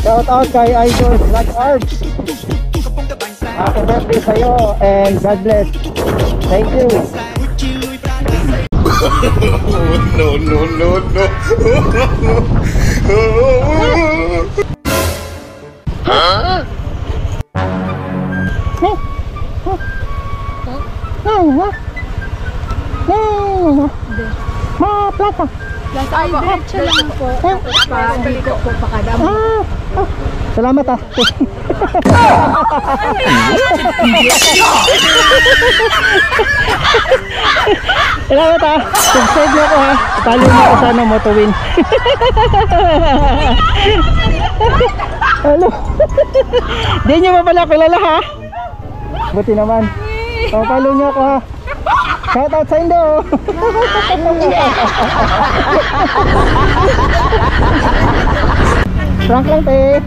Shout out kay Idol Black Arms. Happy birthday sa'yo and God bless. Thank you. No, no, no, no. Huh? Plata. Ay, diretso lang po. Dito po pa kada. Salamat ah. Salamat ah. Subscribe niyo ako ha. Follow niyo ako sana Motowin. Ano? Di niyo pa pala kilala ha. Buti naman. Follow niyo ako ha. Shout out sa Indo. Prank lang te.